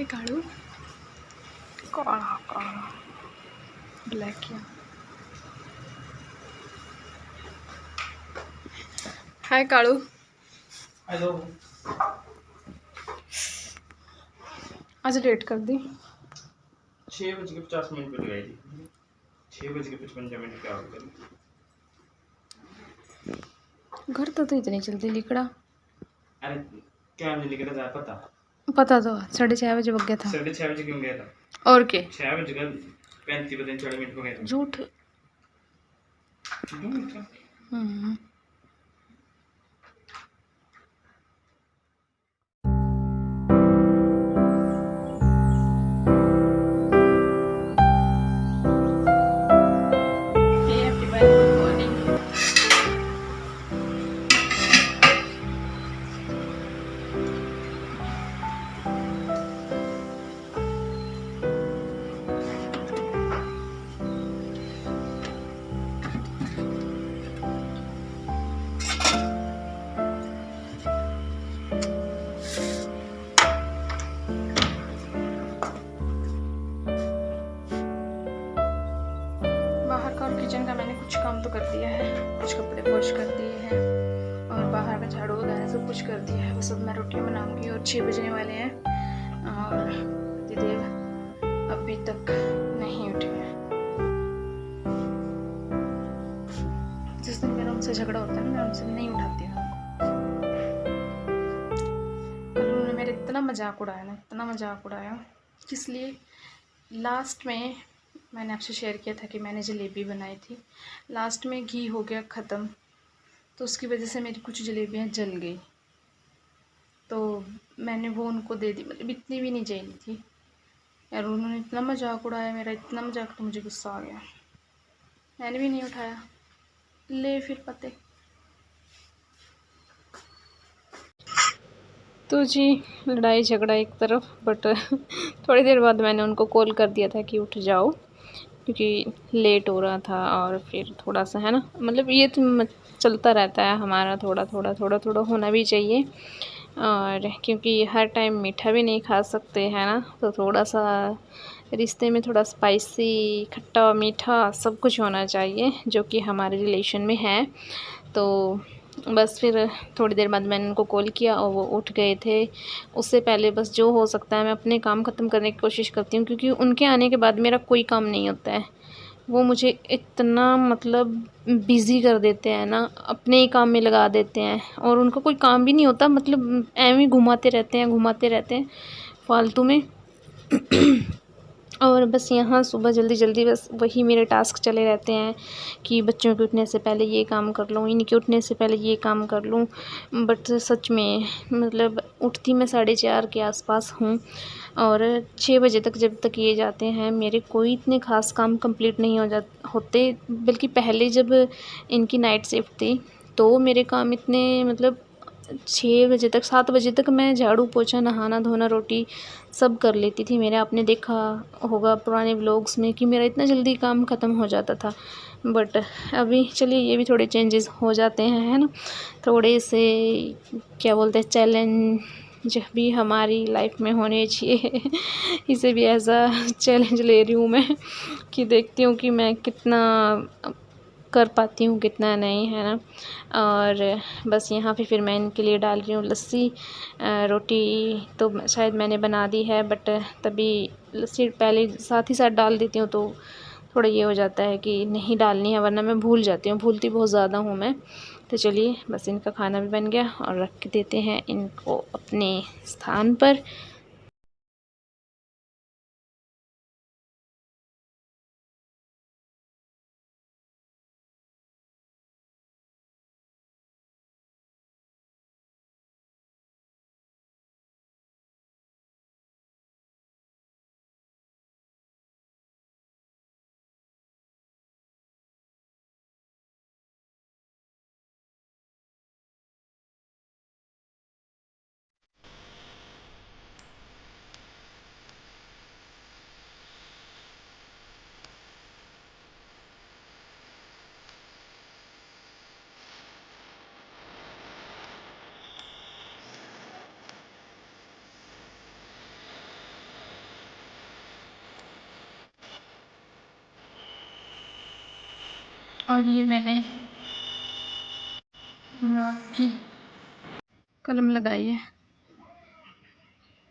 कालू काला काला ब्लैक किया। हाय कालू। हेलो। आज लेट कर दी। 6:50 पे लगाई थी। 6:55 पे आउट कर। घर तो इतनी जल्दी लिखड़ा। अरे क्या मुझे लिखा था पता? पता तो 6:30 बजे बग गया था। 6:30 क्यों गया था? और के 6:35 को गया था। झूठ। हम्म। बाहर का और किचन का मैंने कुछ काम तो कर दिया है, कुछ कपड़े वॉश कर दिए हैं और बाहर का झाड़ू वगैरह सब कुछ कर दिया है। बस अब मैं रोटी बनाऊंगी और 6 बजने वाले हैं और दीदी अभी तक नहीं उठे हैं। जिस दिन मेरा उनसे झगड़ा होता है ना, मैं उनसे नहीं उठाती हूँ उनको। कल उन्होंने मेरा इतना मजाक उड़ाया ना, इतना मजाक उड़ाया, इसलिए लास्ट में मैंने आपसे शेयर किया था कि मैंने जलेबी बनाई थी, लास्ट में घी हो गया ख़त्म, तो उसकी वजह से मेरी कुछ जलेबियाँ जल गई, तो मैंने वो उनको दे दी। मतलब इतनी भी नहीं चाहिए थी यार। उन्होंने इतना मजाक उड़ाया मेरा, इतना मजाक, तो मुझे गुस्सा आ गया। मैंने भी नहीं उठाया। ले फिर पते। तो जी लड़ाई झगड़ा एक तरफ, बट थोड़ी देर बाद मैंने उनको कॉल कर दिया था कि उठ जाओ, क्योंकि लेट हो रहा था और फिर थोड़ा सा है ना, मतलब ये तो चलता रहता है हमारा, थोड़ा थोड़ा थोड़ा थोड़ा होना भी चाहिए। और क्योंकि हर टाइम मीठा भी नहीं खा सकते हैं ना, तो थोड़ा सा रिश्ते में थोड़ा स्पाइसी, खट्टा मीठा सब कुछ होना चाहिए, जो कि हमारे रिलेशन में है। तो बस फिर थोड़ी देर बाद मैंने उनको कॉल किया और वो उठ गए थे। उससे पहले बस जो हो सकता है मैं अपने काम ख़त्म करने की कोशिश करती हूँ, क्योंकि उनके आने के बाद मेरा कोई काम नहीं होता है। वो मुझे इतना मतलब बिज़ी कर देते हैं ना, अपने ही काम में लगा देते हैं और उनका कोई काम भी नहीं होता, मतलब ऐਵੇਂ ही घुमाते रहते हैं फालतू में। और बस यहाँ सुबह जल्दी जल्दी बस वही मेरे टास्क चले रहते हैं कि बच्चों के उठने से पहले ये काम कर लूँ, इनके उठने से पहले ये काम कर लूँ। बट सच में मतलब उठती मैं 4:30 के आसपास हूँ और 6 बजे तक जब तक ये जाते हैं मेरे कोई इतने ख़ास काम कंप्लीट नहीं होते। बल्कि पहले जब इनकी नाइट शिफ्ट थी तो मेरे काम इतने मतलब 6 बजे तक 7 बजे तक मैं झाड़ू पोछा नहाना धोना रोटी सब कर लेती थी। मेरे आपने देखा होगा पुराने व्लॉग्स में कि मेरा इतना जल्दी काम ख़त्म हो जाता था। बट अभी चलिए ये भी थोड़े चेंजेस हो जाते हैं, है ना। थोड़े से क्या बोलते हैं चैलेंज भी हमारी लाइफ में होने चाहिए। इसे भी ऐसा चैलेंज ले रही हूँ मैं कि देखती हूँ कि मैं कितना कर पाती हूँ कितना नहीं, है ना। और बस यहाँ पे फिर मैं इनके लिए डाल रही हूँ लस्सी। रोटी तो शायद मैंने बना दी है, बट तभी लस्सी पहले साथ ही साथ डाल देती हूँ तो थोड़ा ये हो जाता है कि नहीं डालनी है, वरना मैं भूल जाती हूँ, भूलती बहुत ज़्यादा हूँ मैं। तो चलिए बस इनका खाना भी बन गया और रख के देते हैं इनको अपने स्थान पर। और ये मैंने कलम लगाई है,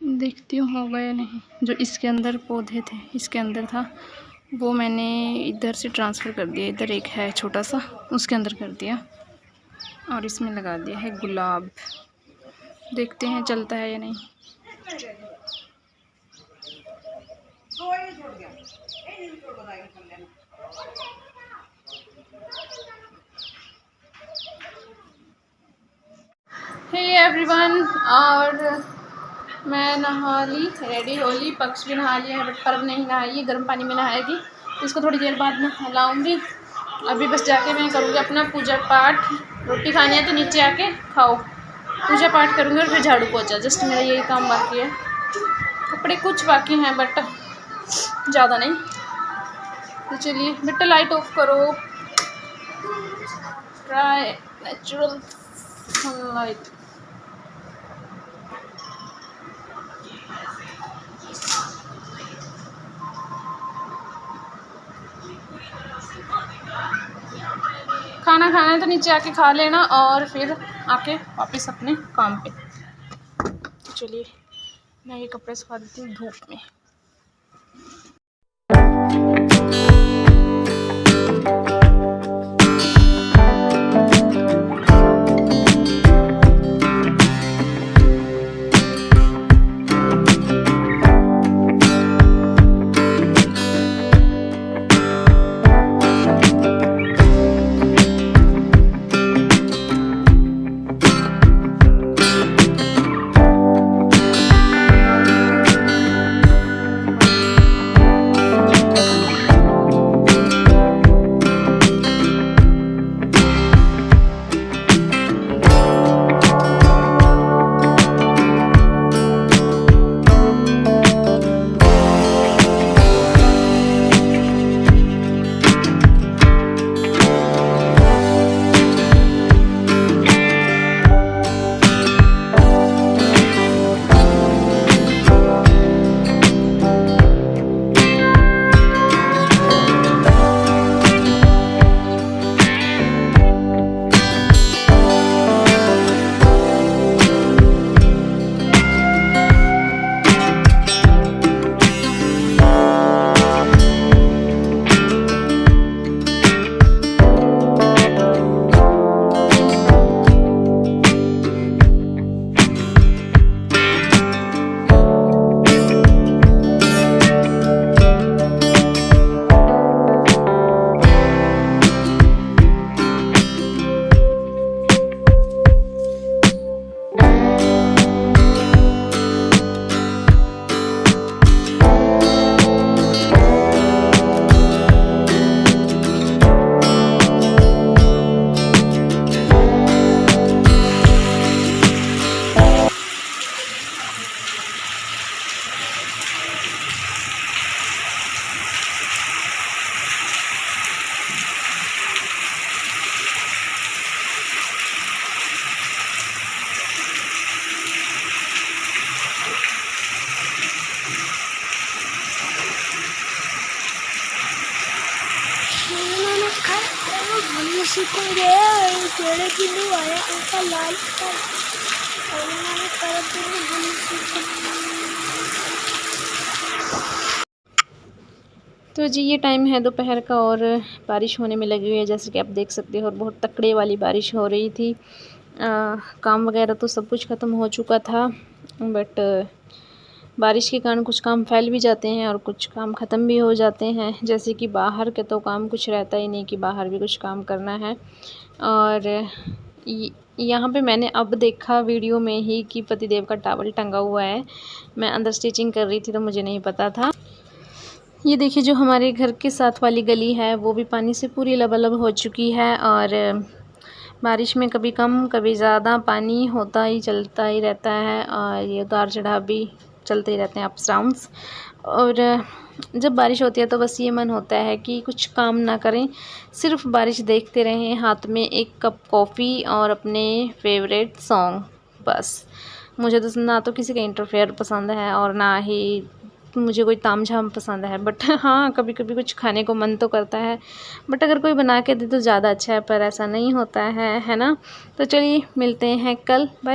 देखती हूँ होगा या नहीं। जो इसके अंदर पौधे थे, इसके अंदर था, वो मैंने इधर से ट्रांसफ़र कर दिया। इधर एक है छोटा सा, उसके अंदर कर दिया और इसमें लगा दिया है गुलाब। देखते हैं चलता है या नहीं। हे एवरीवन, और मैं नहा ली, रेडी हो ली। पक्ष भी नहा लिया है बट पर्व नहीं नहाई, गर्म पानी में नहाएगी। इसको थोड़ी देर बाद नहलाऊंगी। अभी बस जाके मैं करूँगी अपना पूजा पाठ। रोटी खानी है तो नीचे आके खाओ। पूजा पाठ करूँगी और फिर झाड़ू पोछा। जस्ट मेरा यही काम बाकी है। कपड़े कुछ बाकी हैं बट ज़्यादा नहीं। तो चलिए, बेटा लाइट ऑफ करो। Try natural sunlight. खाना खाना है तो नीचे आके खा लेना और फिर आके वापस अपने काम पे। तो चलिए, मैं ये कपड़े सुखा देती हूँ धूप में। तो जी ये टाइम है दोपहर का और बारिश होने में लगी हुई है, जैसे कि आप देख सकते हो। और बहुत तकड़े वाली बारिश हो रही थी। काम वगैरह तो सब कुछ ख़त्म हो चुका था बट बारिश के कारण कुछ काम फैल भी जाते हैं और कुछ काम ख़त्म भी हो जाते हैं। जैसे कि बाहर के तो काम कुछ रहता ही नहीं कि बाहर भी कुछ काम करना है। और यहाँ पे मैंने अब देखा वीडियो में ही कि पतिदेव का टॉवल टंगा हुआ है। मैं अंदर स्टिचिंग कर रही थी तो मुझे नहीं पता था। ये देखिए, जो हमारे घर के साथ वाली गली है वो भी पानी से पूरी लबालब हो चुकी है। और बारिश में कभी कम कभी ज़्यादा पानी होता ही चलता ही रहता है और ये उतार चढ़ाव भी चलते ही रहते हैं, अप्स डाउन्स। और जब बारिश होती है तो बस ये मन होता है कि कुछ काम ना करें, सिर्फ बारिश देखते रहें, हाथ में एक कप कॉफ़ी और अपने फेवरेट सॉन्ग। बस मुझे तो ना तो किसी का इंटरफेयर पसंद है और ना ही मुझे कोई तामझाम पसंद है, बट हाँ कभी कभी कुछ खाने को मन तो करता है, बट अगर कोई बना के दे तो ज़्यादा अच्छा है, पर ऐसा नहीं होता है ना। तो चलिए मिलते हैं कल, बाय।